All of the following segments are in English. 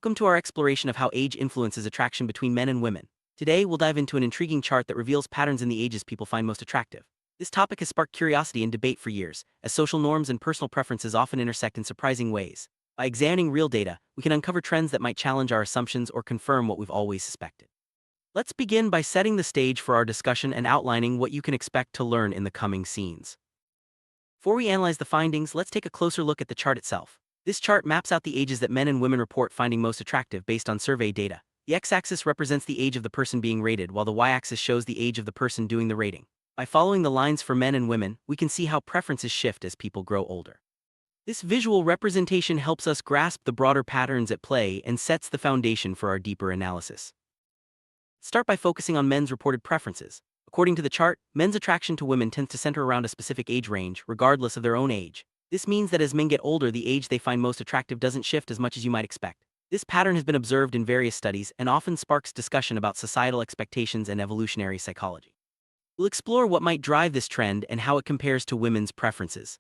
Welcome to our exploration of how age influences attraction between men and women. Today, we'll dive into an intriguing chart that reveals patterns in the ages people find most attractive. This topic has sparked curiosity and debate for years, as social norms and personal preferences often intersect in surprising ways. By examining real data, we can uncover trends that might challenge our assumptions or confirm what we've always suspected. Let's begin by setting the stage for our discussion and outlining what you can expect to learn in the coming scenes. Before we analyze the findings, let's take a closer look at the chart itself. This chart maps out the ages that men and women report finding most attractive based on survey data. The x-axis represents the age of the person being rated, while the y-axis shows the age of the person doing the rating. By following the lines for men and women, we can see how preferences shift as people grow older. This visual representation helps us grasp the broader patterns at play and sets the foundation for our deeper analysis. Start by focusing on men's reported preferences. According to the chart, men's attraction to women tends to center around a specific age range, regardless of their own age. This means that as men get older, the age they find most attractive doesn't shift as much as you might expect. This pattern has been observed in various studies and often sparks discussion about societal expectations and evolutionary psychology. We'll explore what might drive this trend and how it compares to women's preferences.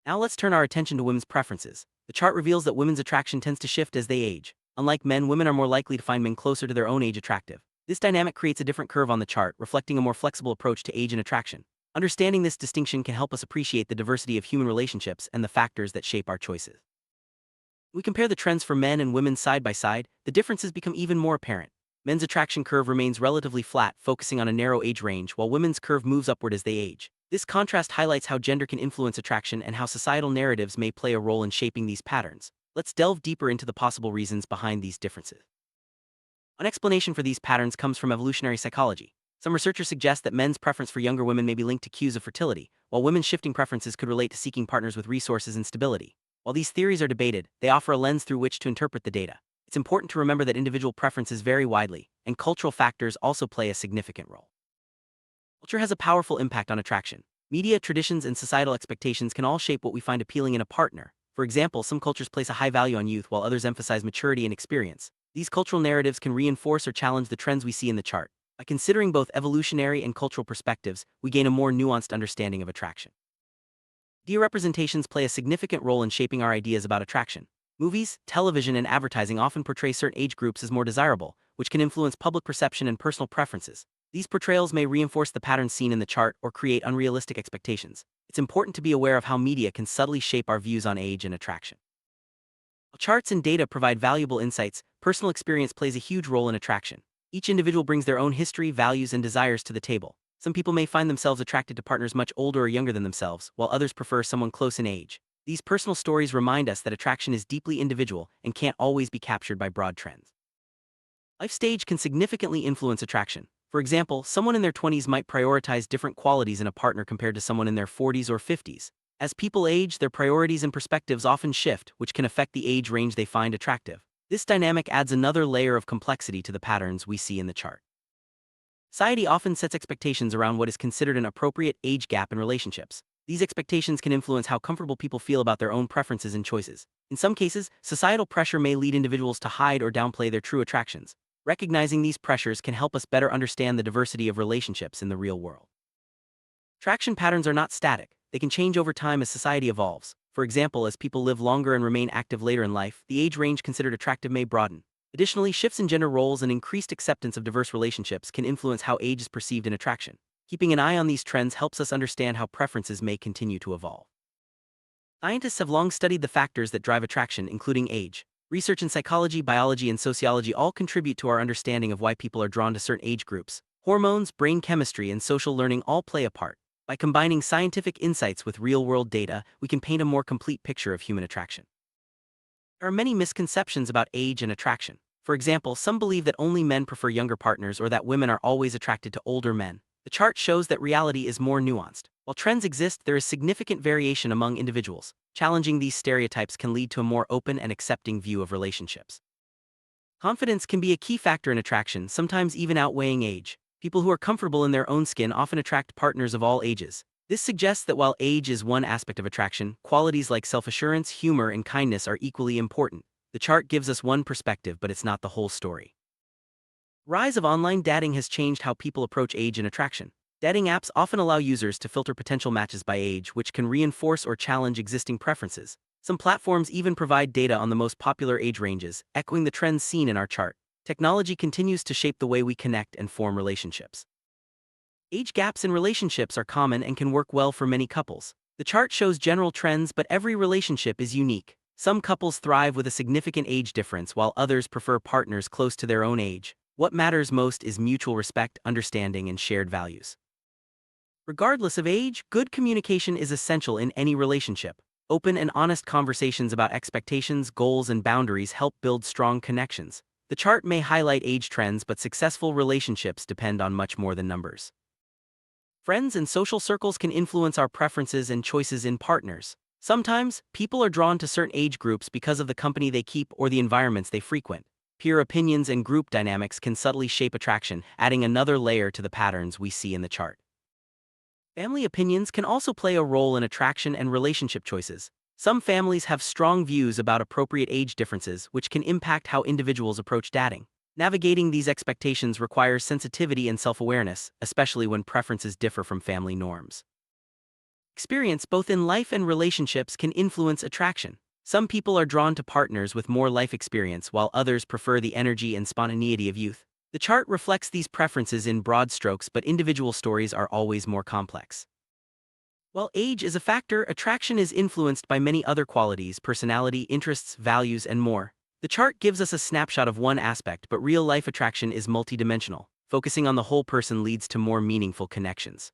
Now let's turn our attention to women's preferences. The chart reveals that women's attraction tends to shift as they age. Unlike men, women are more likely to find men closer to their own age attractive. This dynamic creates a different curve on the chart, reflecting a more flexible approach to age and attraction. Understanding this distinction can help us appreciate the diversity of human relationships and the factors that shape our choices. When we compare the trends for men and women side by side, the differences become even more apparent. Men's attraction curve remains relatively flat, focusing on a narrow age range, while women's curve moves upward as they age. This contrast highlights how gender can influence attraction and how societal narratives may play a role in shaping these patterns. Let's delve deeper into the possible reasons behind these differences. An explanation for these patterns comes from evolutionary psychology. Some researchers suggest that men's preference for younger women may be linked to cues of fertility, while women's shifting preferences could relate to seeking partners with resources and stability. While these theories are debated, they offer a lens through which to interpret the data. It's important to remember that individual preferences vary widely, and cultural factors also play a significant role. Culture has a powerful impact on attraction. Media, traditions, and societal expectations can all shape what we find appealing in a partner. For example, some cultures place a high value on youth while others emphasize maturity and experience. These cultural narratives can reinforce or challenge the trends we see in the chart. By considering both evolutionary and cultural perspectives, we gain a more nuanced understanding of attraction. Media representations play a significant role in shaping our ideas about attraction. Movies, television, and advertising often portray certain age groups as more desirable, which can influence public perception and personal preferences. These portrayals may reinforce the patterns seen in the chart or create unrealistic expectations. It's important to be aware of how media can subtly shape our views on age and attraction. While charts and data provide valuable insights, personal experience plays a huge role in attraction. Each individual brings their own history, values, and desires to the table. Some people may find themselves attracted to partners much older or younger than themselves, while others prefer someone close in age. These personal stories remind us that attraction is deeply individual and can't always be captured by broad trends. Life stage can significantly influence attraction. For example, someone in their 20s might prioritize different qualities in a partner compared to someone in their 40s or 50s. As people age, their priorities and perspectives often shift, which can affect the age range they find attractive. This dynamic adds another layer of complexity to the patterns we see in the chart. Society often sets expectations around what is considered an appropriate age gap in relationships. These expectations can influence how comfortable people feel about their own preferences and choices. In some cases, societal pressure may lead individuals to hide or downplay their true attractions. Recognizing these pressures can help us better understand the diversity of relationships in the real world. Attraction patterns are not static. They can change over time as society evolves. For example, as people live longer and remain active later in life, the age range considered attractive may broaden. Additionally, shifts in gender roles and increased acceptance of diverse relationships can influence how age is perceived in attraction. Keeping an eye on these trends helps us understand how preferences may continue to evolve. Scientists have long studied the factors that drive attraction, including age. Research in psychology, biology, and sociology all contribute to our understanding of why people are drawn to certain age groups. Hormones, brain chemistry, and social learning all play a part. By combining scientific insights with real-world data, we can paint a more complete picture of human attraction. There are many misconceptions about age and attraction. For example, some believe that only men prefer younger partners or that women are always attracted to older men. The chart shows that reality is more nuanced. While trends exist, there is significant variation among individuals. Challenging these stereotypes can lead to a more open and accepting view of relationships. Confidence can be a key factor in attraction, sometimes even outweighing age. People who are comfortable in their own skin often attract partners of all ages. This suggests that while age is one aspect of attraction, qualities like self-assurance, humor, and kindness are equally important. The chart gives us one perspective, but it's not the whole story. Rise of online dating has changed how people approach age and attraction. Dating apps often allow users to filter potential matches by age, which can reinforce or challenge existing preferences. Some platforms even provide data on the most popular age ranges, echoing the trends seen in our chart. Technology continues to shape the way we connect and form relationships. Age gaps in relationships are common and can work well for many couples. The chart shows general trends, but every relationship is unique. Some couples thrive with a significant age difference, while others prefer partners close to their own age. What matters most is mutual respect, understanding, and shared values. Regardless of age, good communication is essential in any relationship. Open and honest conversations about expectations, goals, and boundaries help build strong connections. The chart may highlight age trends, but successful relationships depend on much more than numbers. Friends and social circles can influence our preferences and choices in partners. Sometimes, people are drawn to certain age groups because of the company they keep or the environments they frequent. Peer opinions and group dynamics can subtly shape attraction, adding another layer to the patterns we see in the chart. Family opinions can also play a role in attraction and relationship choices. Some families have strong views about appropriate age differences, which can impact how individuals approach dating. Navigating these expectations requires sensitivity and self-awareness, especially when preferences differ from family norms. Experience, both in life and relationships, can influence attraction. Some people are drawn to partners with more life experience, while others prefer the energy and spontaneity of youth. The chart reflects these preferences in broad strokes, but individual stories are always more complex. While age is a factor, attraction is influenced by many other qualities: personality, interests, values, and more. The chart gives us a snapshot of one aspect, but real-life attraction is multidimensional. Focusing on the whole person leads to more meaningful connections.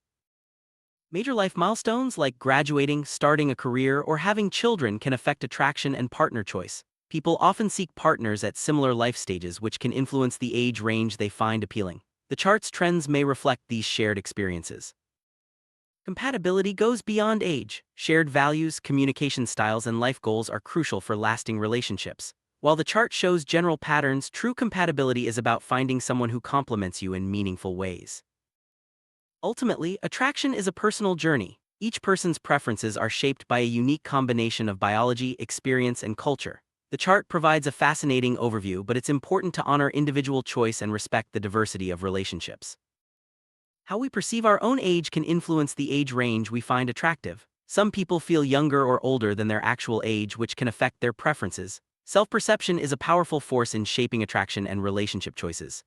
Major life milestones like graduating, starting a career, or having children can affect attraction and partner choice. People often seek partners at similar life stages, which can influence the age range they find appealing. The chart's trends may reflect these shared experiences. Compatibility goes beyond age. Shared values, communication styles, and life goals are crucial for lasting relationships. While the chart shows general patterns, true compatibility is about finding someone who complements you in meaningful ways. Ultimately, attraction is a personal journey. Each person's preferences are shaped by a unique combination of biology, experience, and culture. The chart provides a fascinating overview, but it's important to honor individual choice and respect the diversity of relationships. How we perceive our own age can influence the age range we find attractive. Some people feel younger or older than their actual age, which can affect their preferences. Self-perception is a powerful force in shaping attraction and relationship choices.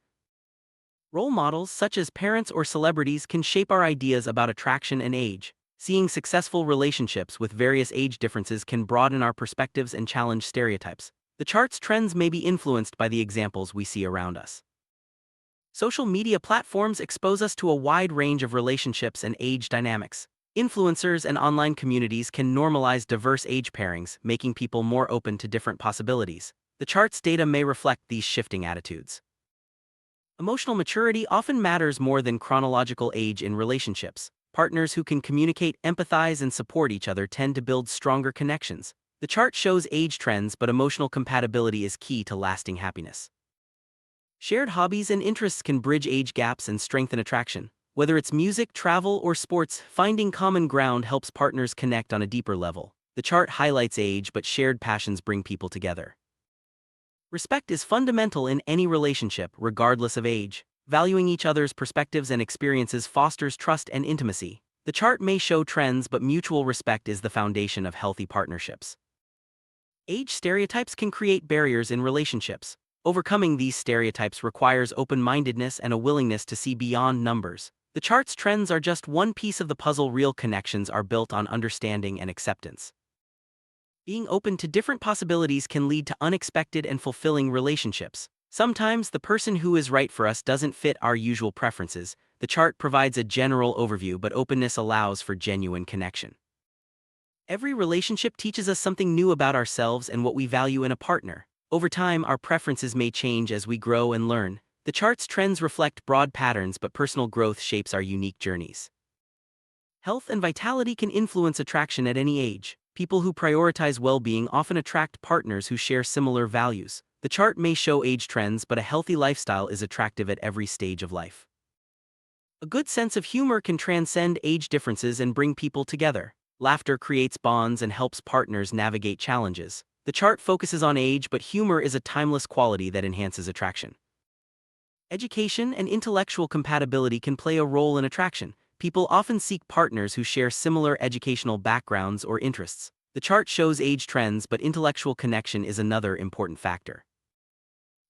Role models, such as parents or celebrities, can shape our ideas about attraction and age. Seeing successful relationships with various age differences can broaden our perspectives and challenge stereotypes. The chart's trends may be influenced by the examples we see around us. Social media platforms expose us to a wide range of relationships and age dynamics. Influencers and online communities can normalize diverse age pairings, making people more open to different possibilities. The chart's data may reflect these shifting attitudes. Emotional maturity often matters more than chronological age in relationships. Partners who can communicate, empathize, and support each other tend to build stronger connections. The chart shows age trends, but emotional compatibility is key to lasting happiness. Shared hobbies and interests can bridge age gaps and strengthen attraction. Whether it's music, travel, or sports, finding common ground helps partners connect on a deeper level. The chart highlights age, but shared passions bring people together. Respect is fundamental in any relationship, regardless of age. Valuing each other's perspectives and experiences fosters trust and intimacy. The chart may show trends, but mutual respect is the foundation of healthy partnerships. Age stereotypes can create barriers in relationships. Overcoming these stereotypes requires open-mindedness and a willingness to see beyond numbers. The chart's trends are just one piece of the puzzle. Real connections are built on understanding and acceptance. Being open to different possibilities can lead to unexpected and fulfilling relationships. Sometimes the person who is right for us doesn't fit our usual preferences. The chart provides a general overview, but openness allows for genuine connection. Every relationship teaches us something new about ourselves and what we value in a partner. Over time, our preferences may change as we grow and learn. The chart's trends reflect broad patterns, but personal growth shapes our unique journeys. Health and vitality can influence attraction at any age. People who prioritize well-being often attract partners who share similar values. The chart may show age trends, but a healthy lifestyle is attractive at every stage of life. A good sense of humor can transcend age differences and bring people together. Laughter creates bonds and helps partners navigate challenges. The chart focuses on age, but humor is a timeless quality that enhances attraction. Education and intellectual compatibility can play a role in attraction. People often seek partners who share similar educational backgrounds or interests. The chart shows age trends, but intellectual connection is another important factor.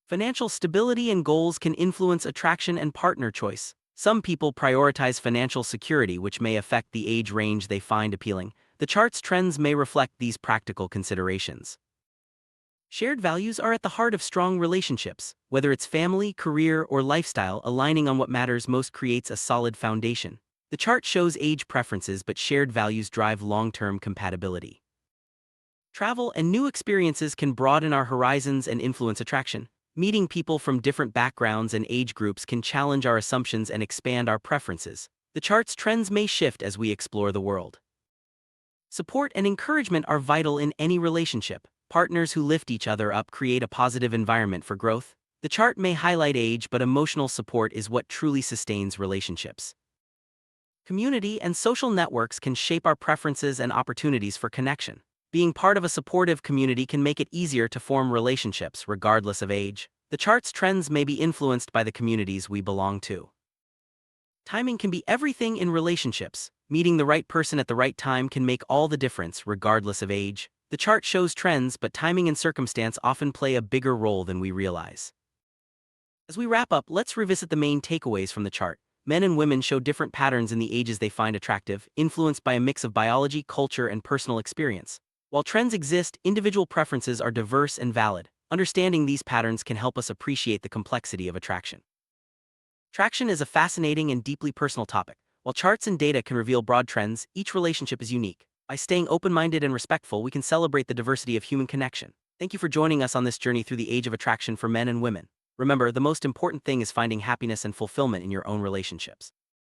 Financial stability and goals can influence attraction and partner choice. Some people prioritize financial security, which may affect the age range they find appealing. The chart's trends may reflect these practical considerations. Shared values are at the heart of strong relationships. Whether it's family, career, or lifestyle, aligning on what matters most creates a solid foundation. The chart shows age preferences, but shared values drive long-term compatibility. Travel and new experiences can broaden our horizons and influence attraction. Meeting people from different backgrounds and age groups can challenge our assumptions and expand our preferences. The chart's trends may shift as we explore the world. Support and encouragement are vital in any relationship. Partners who lift each other up create a positive environment for growth. The chart may highlight age, but emotional support is what truly sustains relationships. Community and social networks can shape our preferences and opportunities for connection. Being part of a supportive community can make it easier to form relationships, regardless of age. The chart's trends may be influenced by the communities we belong to. Timing can be everything in relationships. Meeting the right person at the right time can make all the difference, regardless of age. The chart shows trends, but timing and circumstance often play a bigger role than we realize. As we wrap up, let's revisit the main takeaways from the chart. Men and women show different patterns in the ages they find attractive, influenced by a mix of biology, culture, and personal experience. While trends exist, individual preferences are diverse and valid. Understanding these patterns can help us appreciate the complexity of attraction. Attraction is a fascinating and deeply personal topic. While charts and data can reveal broad trends, each relationship is unique. By staying open-minded and respectful, we can celebrate the diversity of human connection. Thank you for joining us on this journey through the age of attraction for men and women. Remember, the most important thing is finding happiness and fulfillment in your own relationships.